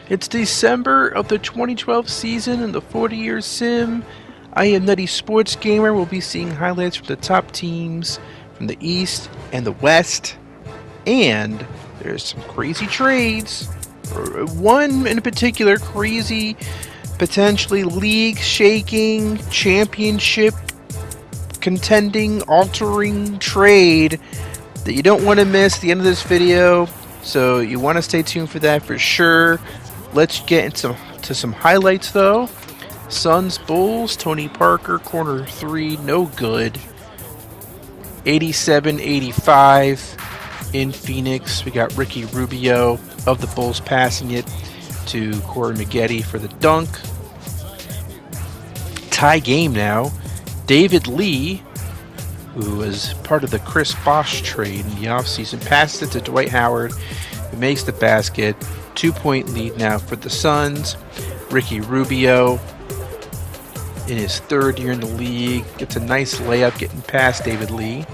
It's December of the 2012 season in the 40-year sim. I am Nutty Sports Gamer. We'll be seeing highlights from the top teams from the East and the West. And there's some crazy trades. One in particular, crazy, potentially league-shaking, championship contending, altering trade that you don't want to miss at the end of this video. So you want to stay tuned for that for sure. Let's get into some highlights though. Suns Bulls, Tony Parker, corner 3, no good. 87-85 in Phoenix. We got Ricky Rubio of the Bulls passing it to Corey Maggette for the dunk. Tie game now. David Lee, who was part of the Chris Bosh trade in the offseason, passes it to Dwight Howard, who makes the basket. 2-point lead now for the Suns. Ricky Rubio, in his third year in the league, gets a nice layup getting past David Lee.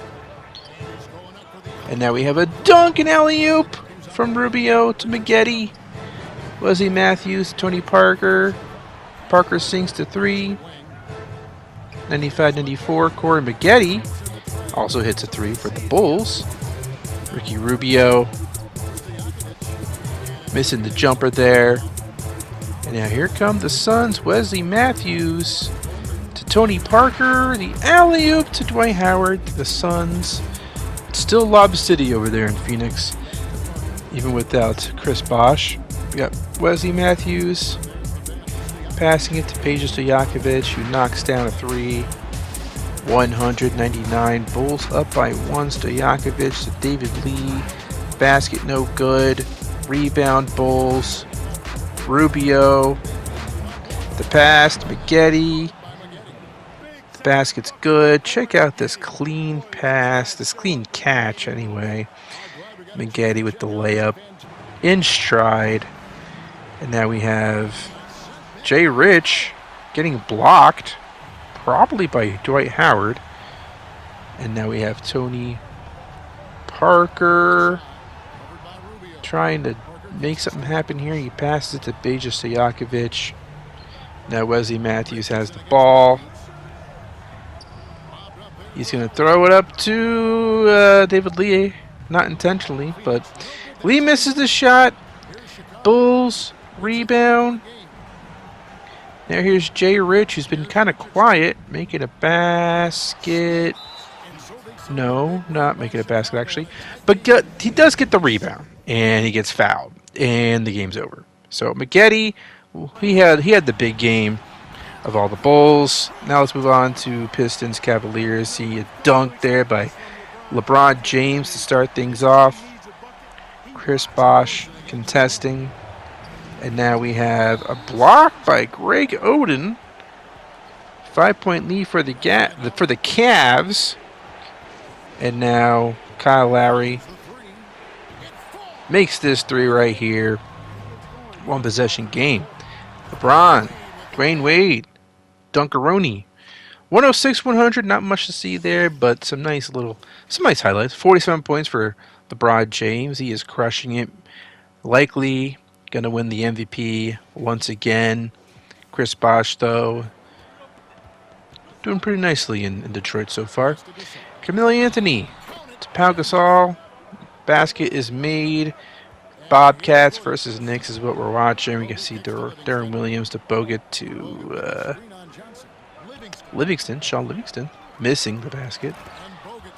And now we have a dunk and alley-oop from Rubio to Maggette. Wesley Matthews, Tony Parker. Parker sinks to 3. 95-94. Corey Maggette also hits a 3 for the Bulls. Ricky Rubio missing the jumper there. And now here come the Suns. Wesley Matthews to Tony Parker. The alley-oop to Dwight Howard. The Suns. It's still Lob City over there in Phoenix, even without Chris Bosh. We got Wesley Matthews passing it to Peja Stojakovic, who knocks down a 3. 199. Bulls up by 1. Stojakovic to David Lee. Basket no good. Rebound Bulls. Rubio. The pass to Maggette. The basket's good. Check out this clean pass. This clean catch anyway. Maggette with the layup in stride. And now we have Jay Rich getting blocked, probably by Dwight Howard. And now we have Tony Parker trying to make something happen here. He passes it to Peja Stojakovic. Now Wesley Matthews has the ball. He's going to throw it up to David Lee. Not intentionally, but Lee misses the shot. Bulls rebound. Now here's Jay Rich, who's been kind of quiet, making a basket. No, not making a basket actually. But he does get the rebound, and he gets fouled, and the game's over. So Maggette, he had the big game of all the Bulls. Now let's move on to Pistons Cavaliers. See a dunk there by LeBron James to start things off. Chris Bosh contesting. And now we have a block by Greg Oden. 5-point lead for the Cavs. And now Kyle Lowry makes this 3 right here. One possession game. LeBron, Dwayne Wade, Dunkaroni. 106-100, not much to see there, but some nice highlights. 47 points for LeBron James. He is crushing it. Likely going to win the MVP once again. Chris Bosh, though, doing pretty nicely in Detroit so far. Carmelo Anthony to Pau Gasol. Basket is made. Bobcats versus Knicks is what we're watching. We can see Darren Williams to Bogut to Livingston. Sean Livingston missing the basket.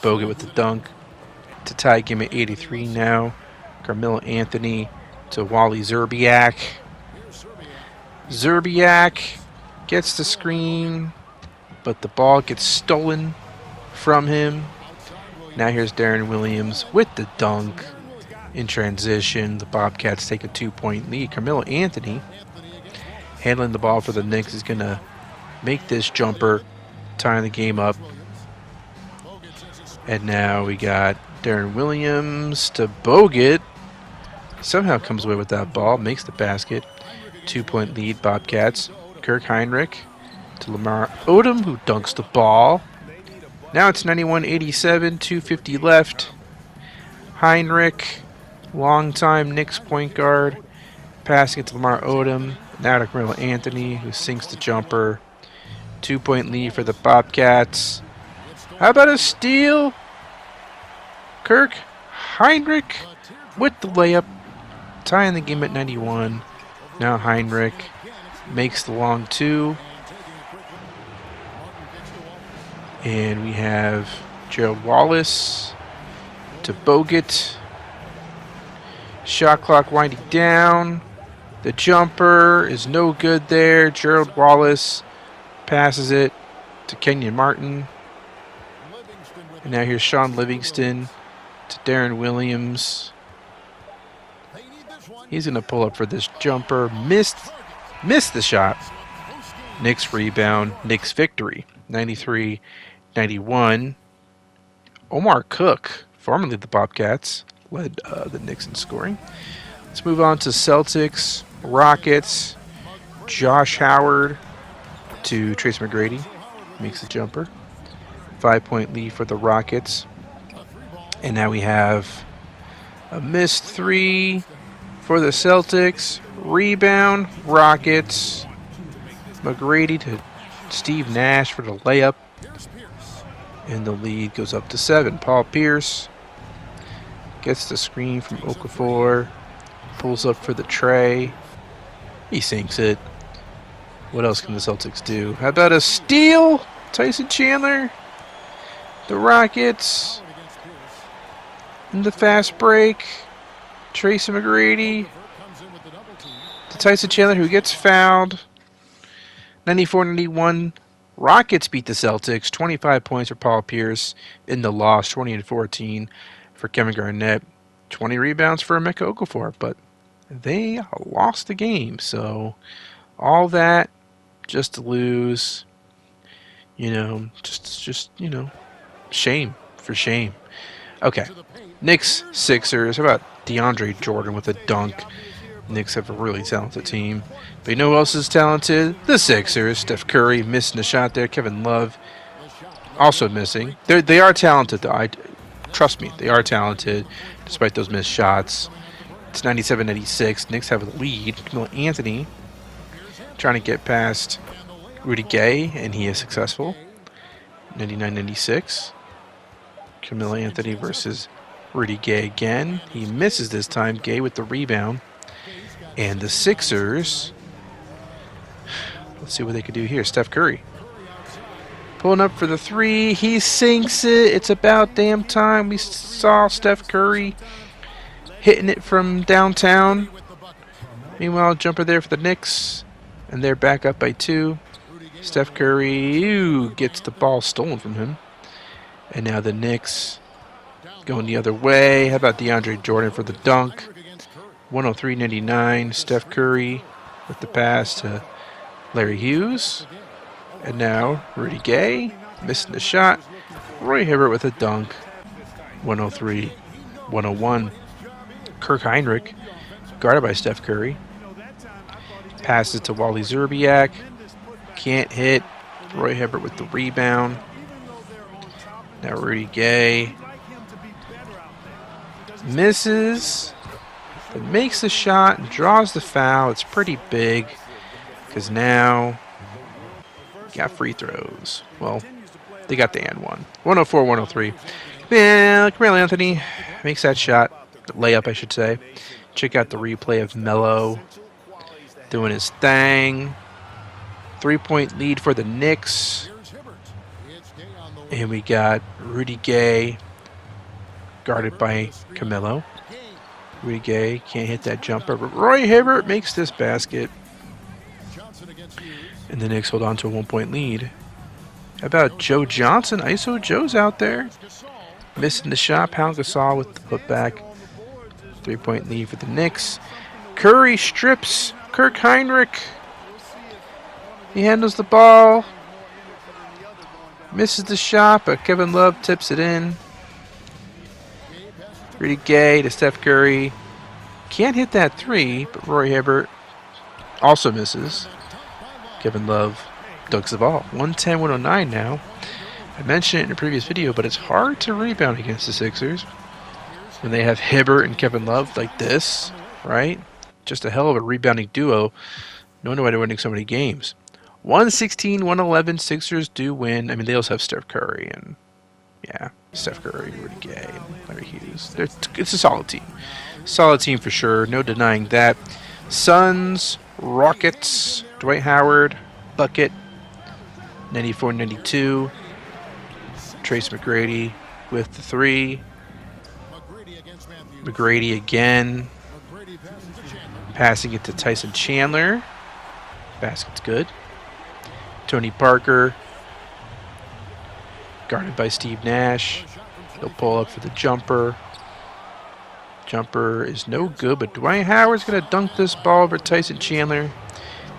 Bogut with the dunk to tie game at 83 now. Carmelo Anthony to Wally Szczerbiak. Szczerbiak gets the screen, but the ball gets stolen from him. Now here's Darren Williams with the dunk in transition. The Bobcats take a 2-point lead. Carmelo Anthony handling the ball for the Knicks is going to make this jumper, tying the game up. And now we got Darren Williams to Bogut. Somehow comes away with that ball, makes the basket. 2-point lead, Bobcats. Kirk Heinrich to Lamar Odom, who dunks the ball. Now it's 91-87, 2:50 left. Heinrich, longtime Knicks point guard, Passing it to Lamar Odom. Now to Carmelo Anthony, who sinks the jumper. 2-point lead for the Bobcats. How about a steal? Kirk Heinrich with the layup. Tying the game at 91. Now Heinrich makes the long two. And we have Gerald Wallace to Bogut. Shot clock winding down. The jumper is no good there. Gerald Wallace passes it to Kenyon Martin. And now here's Sean Livingston to Darren Williams. He's going to pull up for this jumper. Missed the shot. Knicks rebound. Knicks victory. 93-91. Omar Cook, formerly the Bobcats, led the Knicks in scoring. Let's move on to Celtics. Rockets. Josh Howard to Trace McGrady. Makes the jumper. 5-point lead for the Rockets. And now we have a missed three for the Celtics. Rebound. Rockets. McGrady to Steve Nash for the layup. And the lead goes up to 7. Paul Pierce gets the screen from Okafor. Pulls up for the tray. He sinks it. What else can the Celtics do? How about a steal? Tyson Chandler. The Rockets. In the fast break. Tracy McGrady. To Tyson Chandler, who gets fouled. 94-91. Rockets beat the Celtics. 25 points for Paul Pierce in the loss. 20-14 for Kevin Garnett. 20 rebounds for Emeka Okafor. But they lost the game. So all that just to lose. You know, just you know, shame for shame. Okay. Knicks, Sixers. How about DeAndre Jordan with a dunk? Knicks have a really talented team. But you know who else is talented? The Sixers. Steph Curry missing a shot there. Kevin Love also missing. They are talented, though. Trust me, they are talented despite those missed shots. It's 97-96. Knicks have a lead. Camille Anthony trying to get past Rudy Gay, and he is successful. 99-96. Camille Anthony versus Rudy Gay again. He misses this time. Gay with the rebound. And the Sixers, let's see what they can do here. Steph Curry pulling up for the three. He sinks it. It's about damn time. We saw Steph Curry hitting it from downtown. Meanwhile, jumper there for the Knicks. And they're back up by 2. Steph Curry gets the ball stolen from him. And now the Knicks going the other way. How about DeAndre Jordan for the dunk? 103-99. Steph Curry with the pass to Larry Hughes. And now Rudy Gay missing the shot. Roy Hibbert with a dunk. 103-101. Kirk Heinrich guarded by Steph Curry. Passes to Wally Zerbiak. Can't hit. Roy Hibbert with the rebound. Now Rudy Gay misses. But makes the shot and draws the foul. It's pretty big because now got free throws. Well, they got the and one. 104-103. Man, Camille Anthony makes that shot. Layup, I should say. Check out the replay of Melo doing his thing. 3-point lead for the Knicks. And we got Rudy Gay guarded by Camilo. Rudy Gay can't hit that jumper, but Roy Hibbert makes this basket. And the Knicks hold on to a 1-point lead. How about Joe Johnson? ISO Joe's out there. Missing the shot. Pound Gasol with the putback. 3-point lead for the Knicks. Curry strips Kirk Heinrich. He handles the ball. Misses the shot, but Kevin Love tips it in. Rudy Gay to Steph Curry. Can't hit that three, but Roy Hibbert also misses. Kevin Love dunks the ball. 110-109 now. I mentioned it in a previous video, but it's hard to rebound against the Sixers when they have Hibbert and Kevin Love like this, right? just a hell of a rebounding duo. No wonder why they're winning so many games. 116-111, Sixers do win. I mean, they also have Steph Curry and, yeah, Steph Curry, Rudy Gay, and Larry Hughes. It's a solid team. Solid team for sure. No denying that. Suns, Rockets, Dwight Howard, bucket, 94-92. Trace McGrady with the 3. McGrady again. Passing it to Tyson Chandler. Basket's good. Tony Parker. Guarded by Steve Nash. He'll pull up for the jumper. Jumper is no good, but Dwight Howard's going to dunk this ball over Tyson Chandler,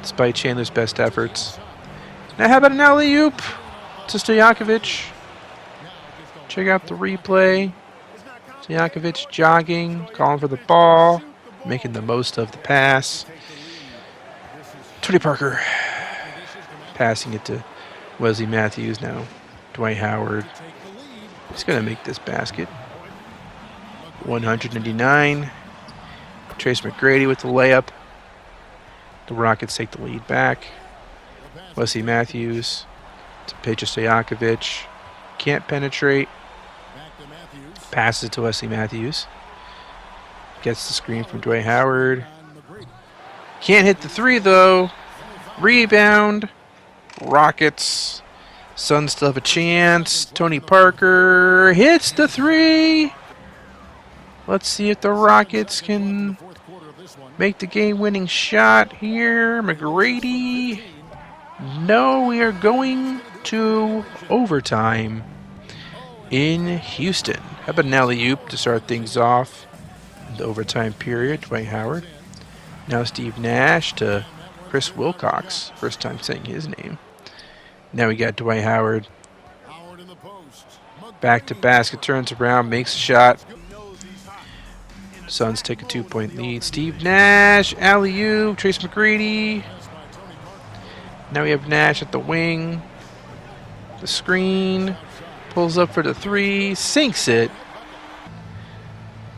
despite Chandler's best efforts. Now how about an alley-oop to Stojakovic? Check out the replay. Stojakovic jogging, calling for the ball, making the most of the pass. Tony Parker passing it to Wesley Matthews now. Dwight Howard. He's going to make this basket. 199. Trace McGrady with the layup. The Rockets take the lead back. Wesley Matthews to Peja Stojakovic. Can't penetrate. Passes to Wesley Matthews. Gets the screen from Dwight Howard. Can't hit the 3 though. Rebound. Rockets. Suns still have a chance. Tony Parker hits the 3. Let's see if the Rockets can make the game-winning shot here. McGrady. No, we are going to overtime in Houston. How about an alley-oop to start things off in the overtime period? Dwight Howard. Now Steve Nash to Chris Wilcox. First time saying his name. Now we got Dwight Howard. Back to basket, turns around, makes a shot. Suns take a 2-point lead. Steve Nash, alley-oop, Trace McGrady. Now we have Nash at the wing. The screen. Pulls up for the 3. Sinks it.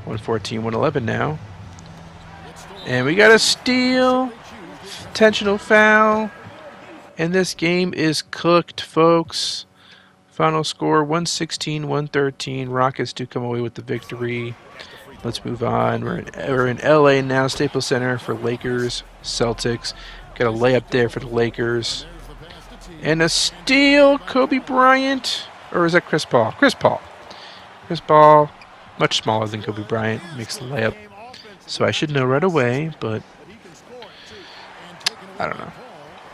114-111 now. And we got a steal. Intentional foul. And this game is cooked, folks. Final score 116-113. Rockets do come away with the victory. Let's move on. We're in LA now, Staples Center for Lakers, Celtics. Got a layup there for the Lakers. And a steal, Kobe Bryant. Or is that Chris Paul? Chris Paul. Chris Paul, much smaller than Kobe Bryant, makes the layup. So I should know right away, but I don't know.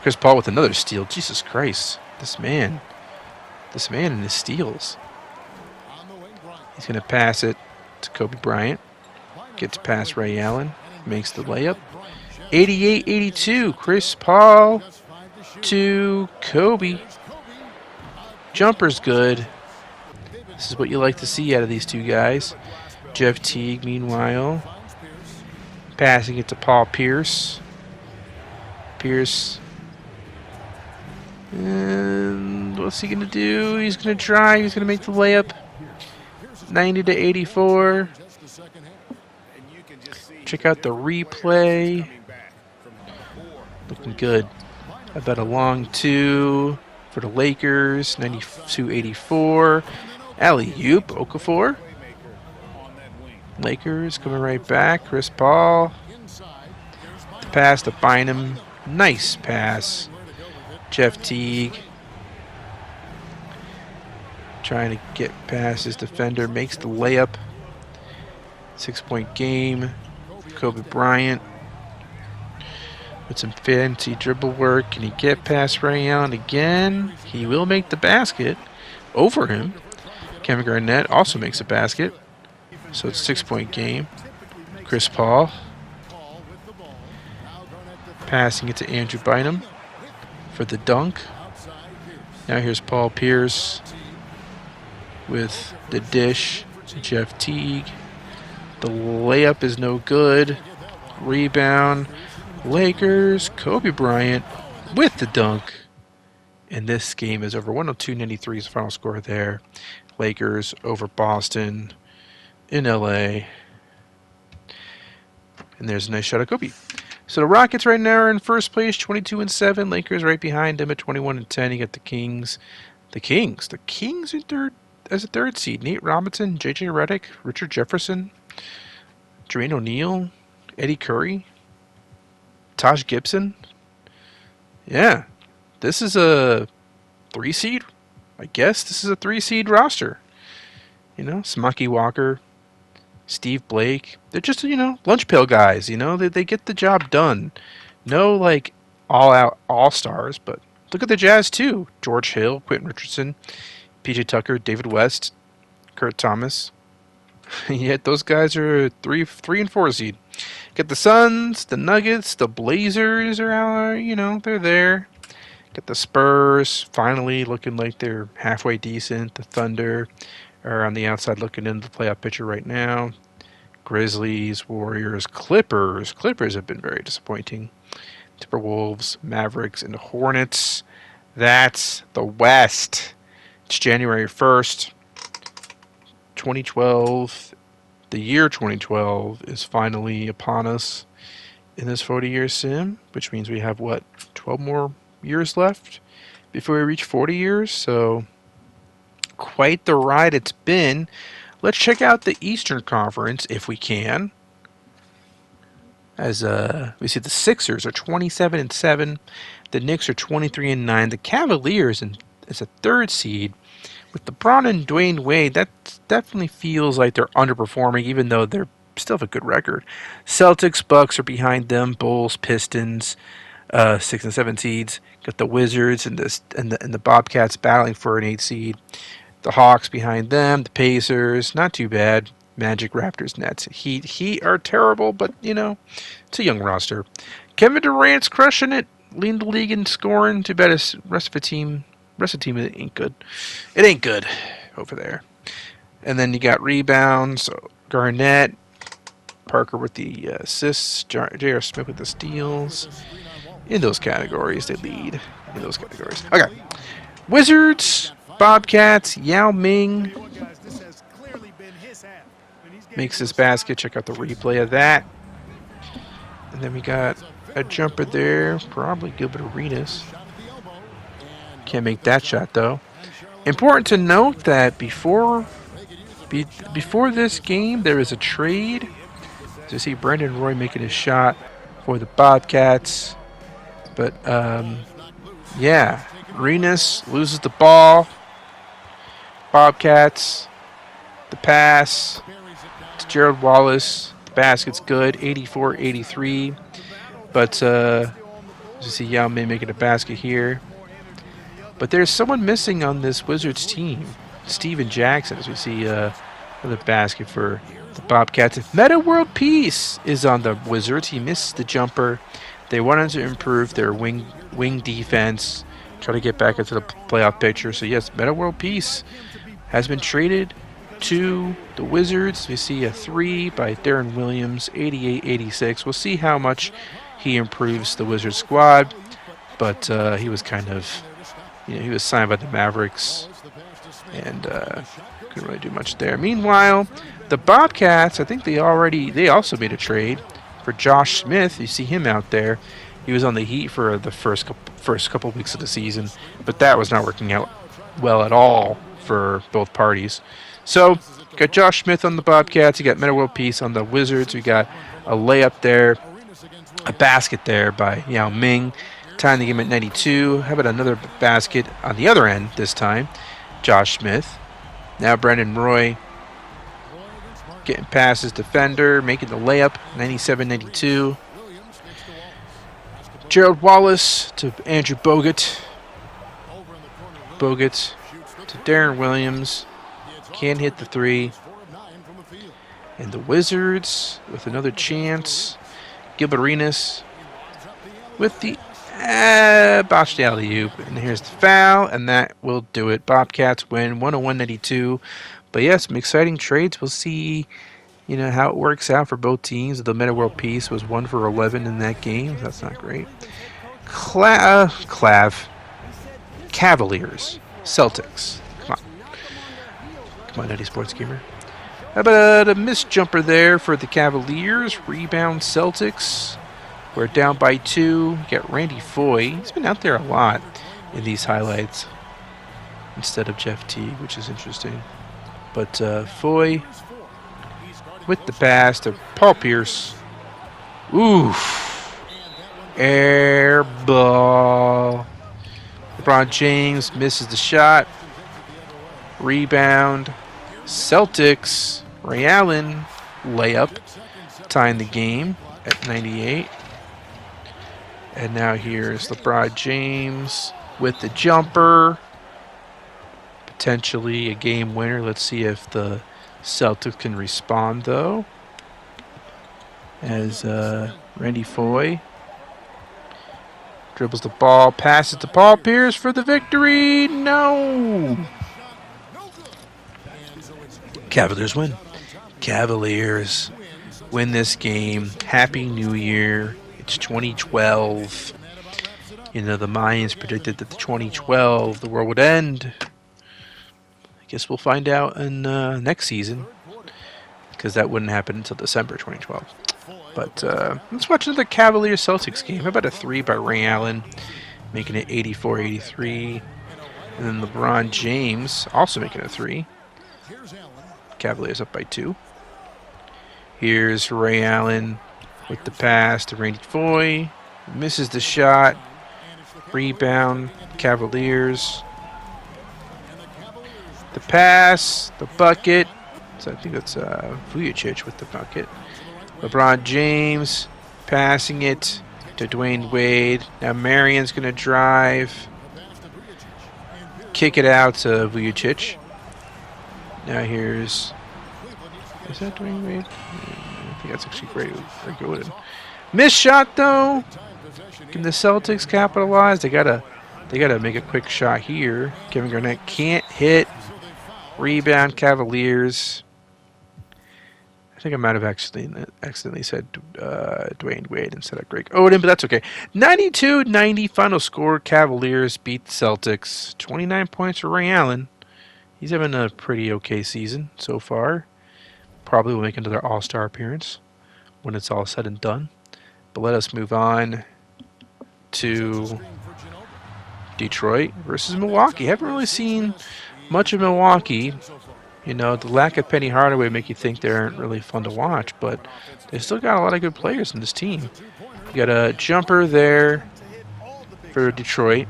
Chris Paul with another steal. Jesus Christ. This man and his steals. He's going to pass it to Kobe Bryant. Gets past Ray Allen. Makes the layup. 88-82. Chris Paul to Kobe. Jumper's good. This is what you like to see out of these two guys. Jeff Teague, meanwhile, passing it to Paul Pierce. Pierce. And what's he going to do? He's going to drive. He's going to make the layup. 90-84. Check out the replay. Looking good. I bet a long 2 for the Lakers. 92-84. Alley-oop, Okafor. Lakers coming right back. Chris Paul. The pass to Bynum. Nice pass. Jeff Teague. Trying to get past his defender. Makes the layup. 6-point game. Kobe Bryant. With some fancy dribble work. Can he get past Ray Allen again? He will make the basket over him. Kevin Garnett also makes a basket. So it's a 6-point game. Chris Paul. Passing it to Andrew Bynum for the dunk. Now here's Paul Pierce with the dish to Jeff Teague. The layup is no good. Rebound. Lakers. Kobe Bryant with the dunk. And this game is over. 102-93 is the final score there. Lakers over Boston in LA. And there's a nice shot of Kobe. So the Rockets right now are in first place, 22-7. Lakers right behind them at 21-10. You got the Kings. The Kings are third as a third seed. Nate Robinson, J.J. Redick, Richard Jefferson, Jermaine O'Neal, Eddie Curry, Taj Gibson. Yeah, this is a 3 seed. I guess this is a 3 seed roster. You know, Smokey Walker, Steve Blake. They're just, you know, lunch pail guys. You know, they get the job done. No, like, all-out all-stars, but look at the Jazz, too. George Hill, Quentin Richardson, P.J. Tucker, David West, Kurt Thomas. Yet those guys are 3 and 4 seed. Get the Suns, the Nuggets, the Blazers are out, you know, they're there. Get the Spurs, finally looking like they're halfway decent. The Thunder are on the outside looking into the playoff picture right now. Grizzlies, Warriors, Clippers. Clippers have been very disappointing. Timberwolves, Mavericks, and Hornets. That's the West. It's January 1st, 2012. The year 2012 is finally upon us in this 40-year sim, which means we have, what, 12 more years left before we reach 40 years? So, quite the ride it's been. Let's check out the Eastern Conference, if we can. As we see the Sixers are 27-7, the Knicks are 23-9, the Cavaliers is a third seed. With LeBron and Dwayne Wade, that definitely feels like they're underperforming, even though they're still have a good record. Celtics, Bucks are behind them. Bulls, Pistons, 6 and 7 seeds. Got the Wizards and the Bobcats battling for an 8 seed. The Hawks behind them. The Pacers, not too bad. Magic, Raptors, Nets, Heat are terrible, but you know, it's a young roster. Kevin Durant's crushing it, leading the league in scoring. Too bad his rest of the team ain't good. It ain't good over there. And then you got rebounds. So Garnett, Parker with the assists, J.R. Smith with the steals. In those categories, they lead. In those categories. Okay. Wizards, Bobcats, Yao Ming makes this basket. Check out the replay of that. And then we got a jumper there. Probably Gilbert Arenas. Can't make that shot, though. Important to note that before this game, there is a trade. So you see Brandon Roy making a shot for the Bobcats. But, yeah. Arenas loses the ball. Bobcats. The pass to Gerald Wallace. The basket's good. 84-83. But, you see Yao Ming making a basket here. But there's someone missing on this Wizards team. Steven Jackson, as we see the basket for the Bobcats. Meta World Peace is on the Wizards. He missed the jumper. They wanted to improve their wing defense, try to get back into the playoff picture. So yes, Meta World Peace has been traded to the Wizards. We see a 3 by Darren Williams, 88-86. We'll see how much he improves the Wizards squad. But he was kind of... You know, he was signed by the Mavericks and couldn't really do much there. Meanwhile, the Bobcats, I think they also made a trade for Josh Smith. You see him out there. He was on the Heat for the first couple weeks of the season, but that was not working out well at all for both parties. So, got Josh Smith on the Bobcats. You got Meta World Peace on the Wizards. We got a layup there, a basket there by Yao Ming. Tying the game at 92. How about another basket on the other end this time? Josh Smith. Now Brandon Roy getting past his defender, making the layup, 97-92. Gerald Wallace to Andrew Bogut. Bogut to Darren Williams. Can't hit the 3. And the Wizards with another chance. Gilbert Arenas with the botched the alley-oop, and here's the foul, and that will do it. Bobcats win 101-92. But yes, some exciting trades. We'll see, you know, how it works out for both teams. The Meta World Peace was 1 for 11 in that game. That's not great. Cavaliers, Celtics. Come on, Nutty Sports Gamer. How about a missed jumper there for the Cavaliers? Rebound Celtics. We're down by 2. Got Randy Foy. He's been out there a lot in these highlights instead of Jeff Teague, which is interesting. But Foy with the pass to Paul Pierce. Oof. Air ball. LeBron James misses the shot. Rebound. Celtics. Ray Allen layup. Tying the game at 98. And now here's LeBron James with the jumper. Potentially a game winner. Let's see if the Celtics can respond, though. As Randy Foy dribbles the ball, passes to Paul Pierce for the victory. No! Cavaliers win. Cavaliers win this game. Happy New Year. It's 2012. You know, the Mayans predicted that the 2012 the world would end. I guess we'll find out in next season, because that wouldn't happen until December 2012. But let's watch another Cavaliers-Celtics game. How about a 3 by Ray Allen, making it 84-83. And then LeBron James also making a 3. Cavaliers up by 2. Here's Ray Allen with the pass to Randy Foy. Misses the shot. Rebound, Cavaliers. The pass, the bucket. So I think that's Vujicic with the bucket. LeBron James passing it to Dwayne Wade. Now Marion's going to drive. Kick it out to Vujicic. Now here's... Is that Dwayne Wade? I think that's actually great. Good. Missed shot though. Can the Celtics capitalize? They gotta make a quick shot here. Kevin Garnett can't hit. Rebound Cavaliers. I think I might have accidentally said Dwayne Wade instead of Greg Oden, but that's okay. 92-90 final score. Cavaliers beat the Celtics. 29 points for Ray Allen. He's having a pretty okay season so far. Probably will make another All-Star appearance when it's all said and done. But let us move on to Detroit versus Milwaukee. Haven't really seen much of Milwaukee. You know, the lack of Penny Hardaway make you think they aren't really fun to watch, but they still got a lot of good players in this team. You got a jumper there for Detroit.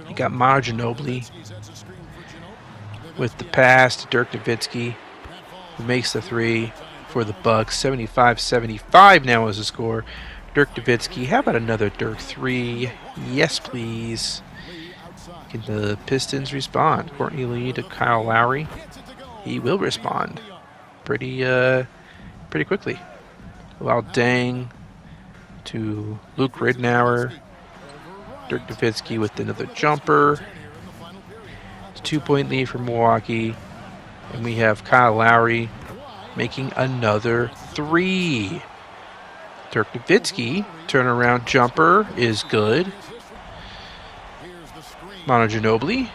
You got Manu Ginobili with the pass to Dirk Nowitzki, who makes the 3 for the Bucks. 75-75 now is the score. Dirk Nowitzki. How about another Dirk 3? Yes, please. Can the Pistons respond? Courtney Lee to Kyle Lowry. He will respond pretty quickly. Well, Dang to Luke Ridnour. Dirk Nowitzki with another jumper. It's a 2-point lead for Milwaukee. And we have Kyle Lowry making another 3. Dirk Nowitzki turnaround jumper is good. Manu Ginobili.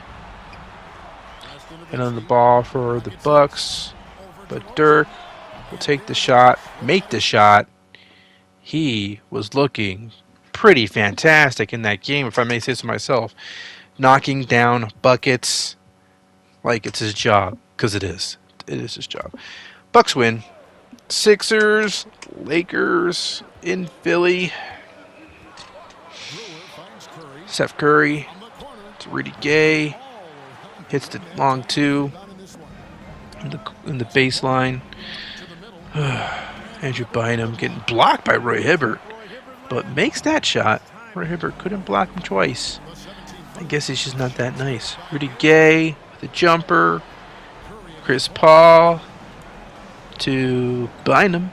And on the ball for the Bucks. But Dirk will take the shot, make the shot. He was looking pretty fantastic in that game, if I may say so myself. Knocking down buckets like it's his job, because it is. It is his job. Bucks win. Sixers, Lakers in Philly. Steph Curry to Rudy Gay. Hits the long 2 in the baseline. Andrew Bynum getting blocked by Roy Hibbert, but makes that shot. Roy Hibbert couldn't block him twice. I guess he's just not that nice. Rudy Gay with a jumper. Chris Paul to Bynum.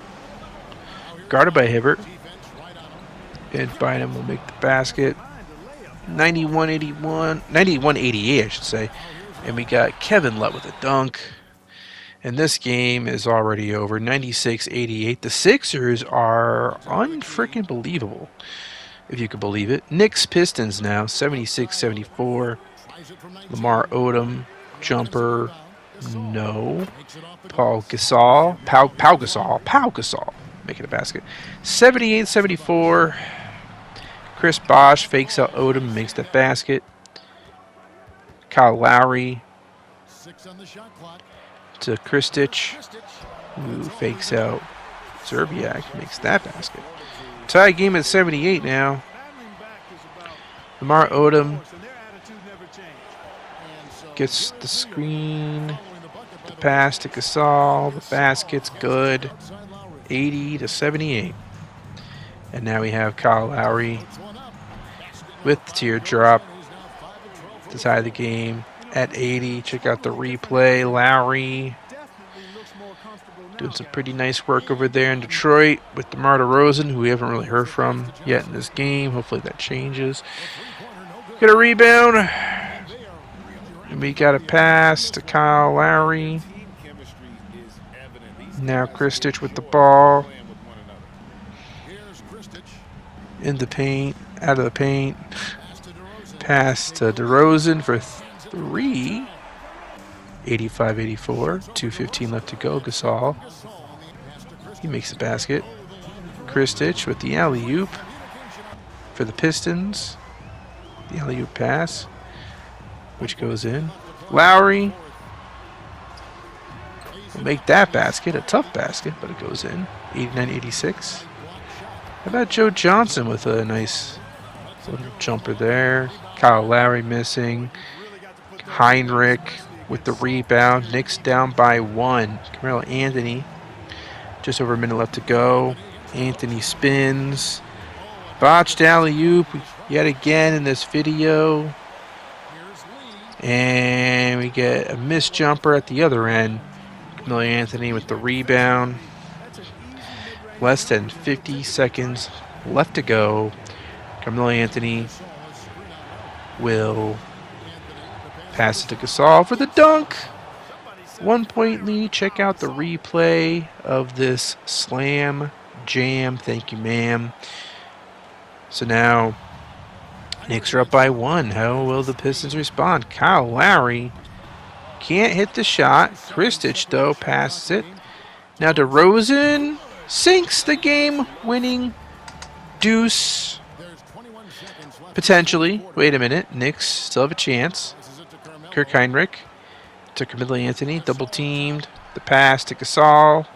Guarded by Hibbert. And Bynum will make the basket. 91-88, I should say. And we got Kevin Love with a dunk. And this game is already over. 96-88. The Sixers are unfreaking believable, if you could believe it. Knicks Pistons now. 76-74. Lamar Odom. Jumper. No. Paul Gasol. Pau Gasol. Pau Gasol. Making a basket. 78-74. Chris Bosh fakes out Odom, makes that basket. Kyle Lowry to Kristich, who fakes out Zerbiak, makes that basket. Tie game at 78 now. Lamar Odom gets the screen, the pass to Gasol, the basket's good, 80-78. And now we have Kyle Lowry with the teardrop to tie the game at 80. Check out the replay. Lowry doing some pretty nice work over there in Detroit with DeMar DeRozan, who we haven't really heard from yet in this game. Hopefully that changes. Get a rebound. And we got a pass to Kyle Lowry. Now Kristich with the ball. In the paint, out of the paint. Pass to DeRozan for 3. 85-84. 2:15 left to go. Gasol. He makes the basket. Kristich with the alley-oop for the Pistons. The alley-oop pass, which goes in. Lowry will make that basket. A tough basket, but it goes in. 89-86. How about Joe Johnson with a nice little jumper there. Kyle Lowry missing. Heinrich with the rebound. Knicks down by 1. Carmelo Anthony. Just over a minute left to go. Anthony spins. Botched alley-oop yet again in this video. And we get a missed jumper at the other end. Carmelo Anthony with the rebound. Less than 50 seconds left to go. Carmelo Anthony will pass it to Gasol for the dunk. 1 point lead. Check out the replay of this slam jam. Thank you, ma'am. So now Knicks are up by 1. How will the Pistons respond? Kyle Lowry can't hit the shot. Kristich, though, passes it. Now DeRozan sinks the game-winning deuce. Potentially. Wait a minute. Knicks still have a chance. Kirk Heinrich to Carmelo Anthony. Double teamed. The pass to Gasol.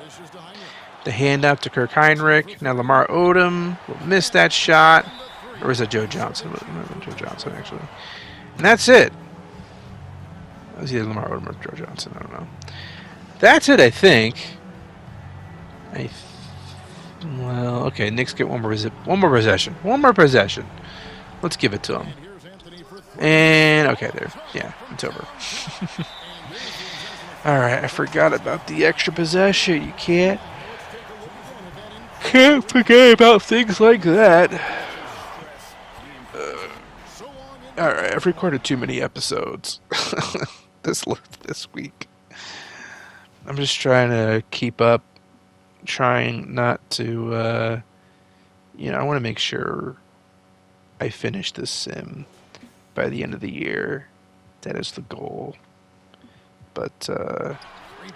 The handout to Kirk Heinrich. Now Lamar Odom will miss that shot. Or is that Joe Johnson? Joe Johnson, actually. And that's it. That was either Lamar Odom or Joe Johnson. I don't know. That's it, I think. Well, okay. Knicks get one more possession. One more possession. Let's give it to them. And, okay, there. Yeah, it's over. Alright, I forgot about the extra possession. You can't forget about things like that. Alright, I've recorded too many episodes this week. I'm just trying to keep up. Trying not to, I want to make sure I finish this sim by the end of the year. That is the goal. But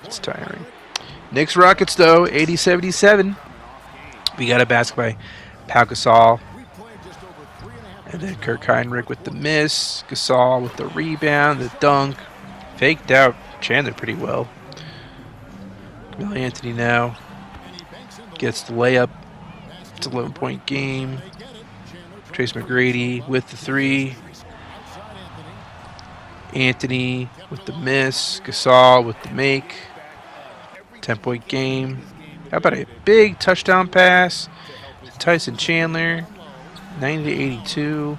it's tiring. Knicks Rockets, though, 80-77. We got a basket by Pau Gasol. And then Kirk Heinrich with the miss. Gasol with the rebound, the dunk. Faked out Chandler pretty well. Carmelo Anthony now gets the layup. It's an 11-point game. Trace McGrady with the 3. Anthony with the miss. Gasol with the make. 10-point game. How about a big touchdown pass to Tyson Chandler? 90-82.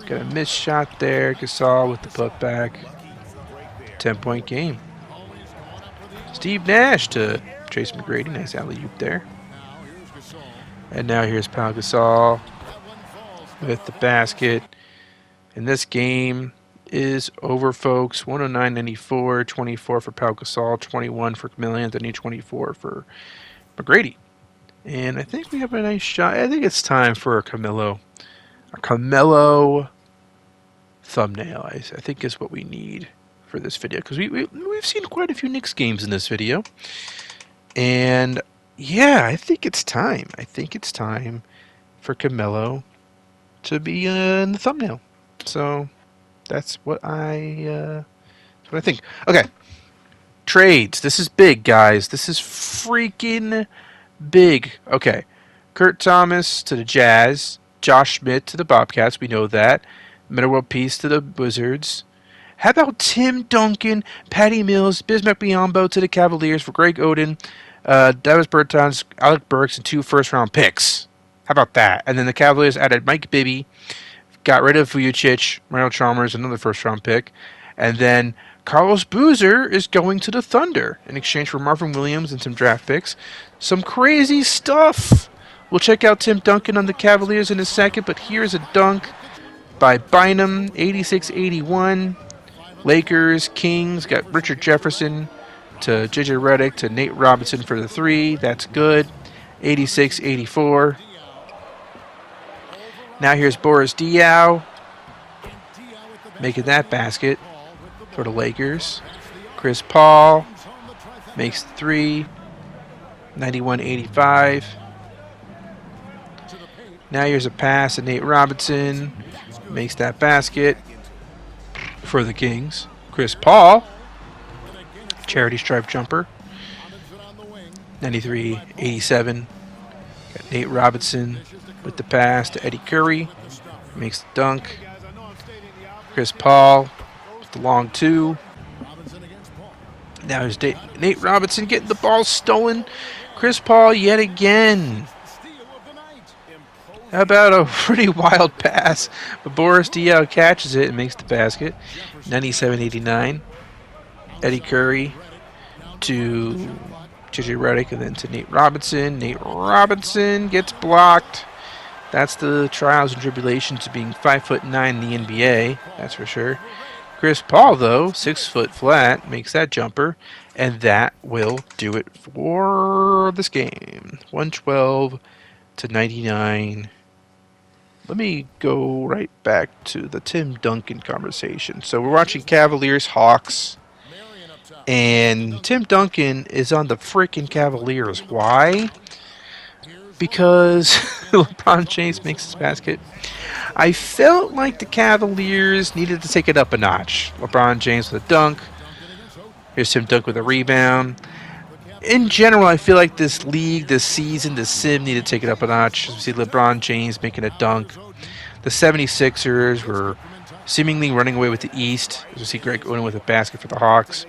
Got a missed shot there. Gasol with the putback. 10-point game. Steve Nash to Trace McGrady. Nice alley-oop there. And now here's Pau Gasol with the basket. And this game is over, folks. 109-94. 24 for Pau Gasol. 21 for Carmelo Anthony. 24 for McGrady. And I think we have a nice shot. I think it's time for a Carmelo thumbnail. I think is what we need for this video because we've seen quite a few Knicks games in this video. And yeah, I think it's time. I think it's time for Carmelo to be in the thumbnail. So that's what I think. Okay, trades. This is big, guys. This is freaking big. Okay, Kurt Thomas to the Jazz. Josh Smith to the Bobcats. We know that. Metta World Peace to the Wizards. How about Tim Duncan, Patty Mills, Bismack Biyombo to the Cavaliers for Greg Oden, Davis Bertans, Alec Burks, and 2 first-round picks. How about that? And then the Cavaliers added Mike Bibby, got rid of Vujicic, Randall Chalmers, another first-round pick, and then Carlos Boozer is going to the Thunder in exchange for Marvin Williams and some draft picks. Some crazy stuff. We'll check out Tim Duncan on the Cavaliers in a second, but here's a dunk by Bynum, 86-81. Lakers, Kings, got Richard Jefferson to J.J. Redick to Nate Robinson for the 3. That's good. 86-84. Now here's Boris Diaw making that basket for the Lakers. Chris Paul makes the 3. 91-85. Now here's a pass to Nate Robinson. Makes that basket for the Kings. Chris Paul, charity stripe jumper. 93-87. Got Nate Robinson with the pass to Eddie Curry. Makes the dunk. Chris Paul with the long 2. Now there's Nate Robinson getting the ball stolen. Chris Paul yet again. How about a pretty wild pass? But Boris Diaw catches it and makes the basket. 97-89. Eddie Curry to J.J. Redick and then to Nate Robinson. Nate Robinson gets blocked. That's the trials and tribulations of being 5'9" in the NBA. That's for sure. Chris Paul, though, 6 foot flat, makes that jumper. And that will do it for this game. 112-99. Let me go right back to the Tim Duncan conversation. So we're watching Cavaliers Hawks, and Tim Duncan is on the freaking Cavaliers. Why? Because LeBron James makes his basket. I felt like the Cavaliers needed to take it up a notch. LeBron James with a dunk. Here's Tim Duncan with a rebound. In general, I feel like this league, this season, this sim needed to take it up a notch. We see LeBron James making a dunk. The 76ers were seemingly running away with the East. As we see Greg Oden with a basket for the Hawks.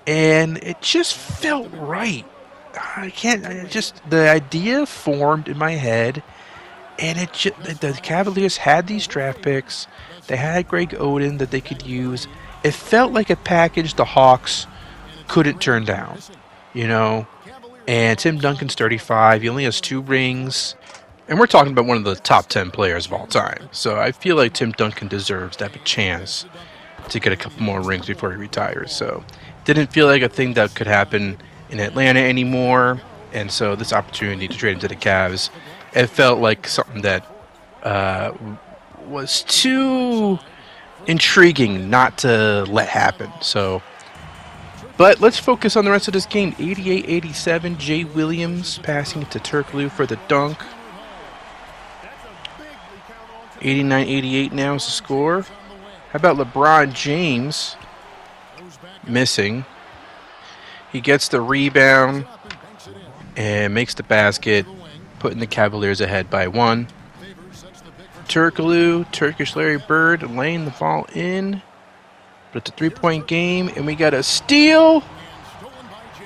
And it just felt right. The idea formed in my head. And the Cavaliers had these draft picks. They had Greg Oden that they could use. It felt like a package the Hawks couldn't turn down. You know, and Tim Duncan's 35. He only has 2 rings. And we're talking about one of the top 10 players of all time. So I feel like Tim Duncan deserves to have a chance to get a couple more rings before he retires. So didn't feel like a thing that could happen in Atlanta anymore. And so this opportunity to trade him to the Cavs, it felt like something that was too intriguing not to let happen. So... But let's focus on the rest of this game. 88-87, Jay Williams passing it to Turkoglu for the dunk. 89-88 now is the score. How about LeBron James missing? He gets the rebound and makes the basket, putting the Cavaliers ahead by 1. Turkoglu, Turkish Larry Bird, laying the ball in. But it's a 3-point game, and we got a steal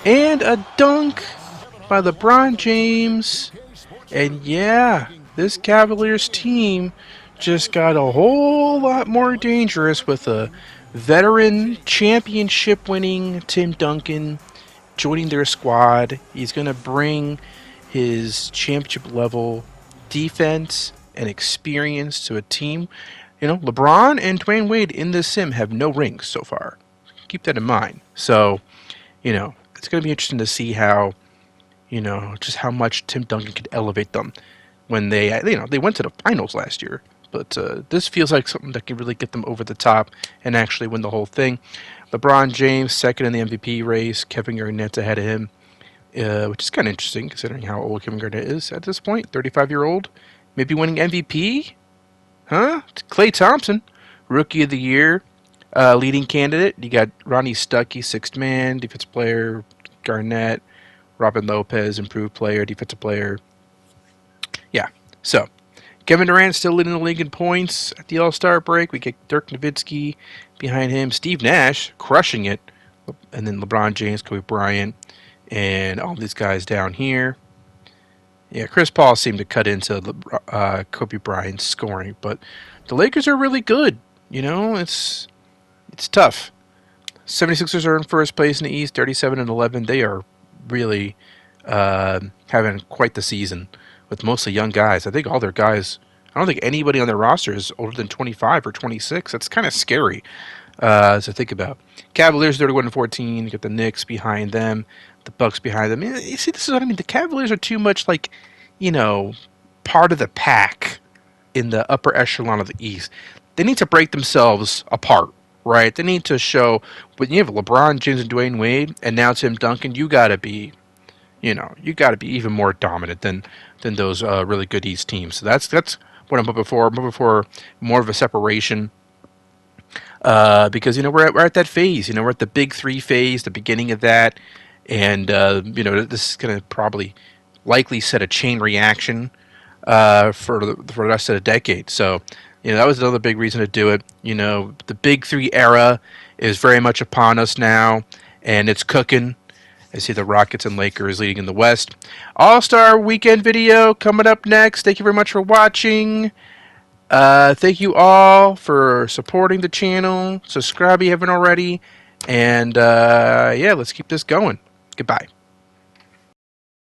and a dunk by LeBron James. And yeah, this Cavaliers team just got a whole lot more dangerous with a veteran championship-winning Tim Duncan joining their squad. He's going to bring his championship-level defense and experience to a team. You know, LeBron and Dwayne Wade in this sim have no rings so far. Keep that in mind. So, you know, it's going to be interesting to see how, you know, just how much Tim Duncan could elevate them when they, you know, they went to the finals last year. But this feels like something that can really get them over the top and actually win the whole thing. LeBron James, second in the MVP race. Kevin Garnett's ahead of him, which is kind of interesting considering how old Kevin Garnett is at this point. 35-year-old. Maybe winning MVP? Huh? Klay Thompson, Rookie of the Year, leading candidate. You got Ronnie Stuckey, sixth man, defensive player. Garnett, Robin Lopez, improved player, defensive player. Yeah, so Kevin Durant still leading the league in points at the All-Star break. We get Dirk Nowitzki behind him. Steve Nash crushing it. And then LeBron James, Kobe Bryant, and all these guys down here. Yeah, Chris Paul seemed to cut into Kobe Bryant's scoring. But the Lakers are really good. You know, it's tough. 76ers are in first place in the East, 37-11. They are really having quite the season with mostly young guys. I think all their guys, I don't think anybody on their roster is older than 25 or 26. That's kind of scary to think about. Cavaliers 31-14. You got the Knicks behind them, the Bucks behind them. You see, this is what I mean. The Cavaliers are too much like, you know, part of the pack in the upper echelon of the East. They need to break themselves apart. Right, they need to show. When you have LeBron James and Dwayne Wade, and now Tim Duncan, you got to be even more dominant than those really good East teams. So that's what I'm hoping for. I'm hoping for more of a separation, because we're at that phase. We're at the Big Three phase, the beginning of that, and this is going to probably likely set a chain reaction for the rest of the decade. So. That was another big reason to do it. The Big Three era is very much upon us now, and it's cooking. I see the Rockets and Lakers leading in the West. All-Star Weekend video coming up next. Thank you very much for watching. Thank you all for supporting the channel. Subscribe if you haven't already. And, yeah, let's keep this going. Goodbye.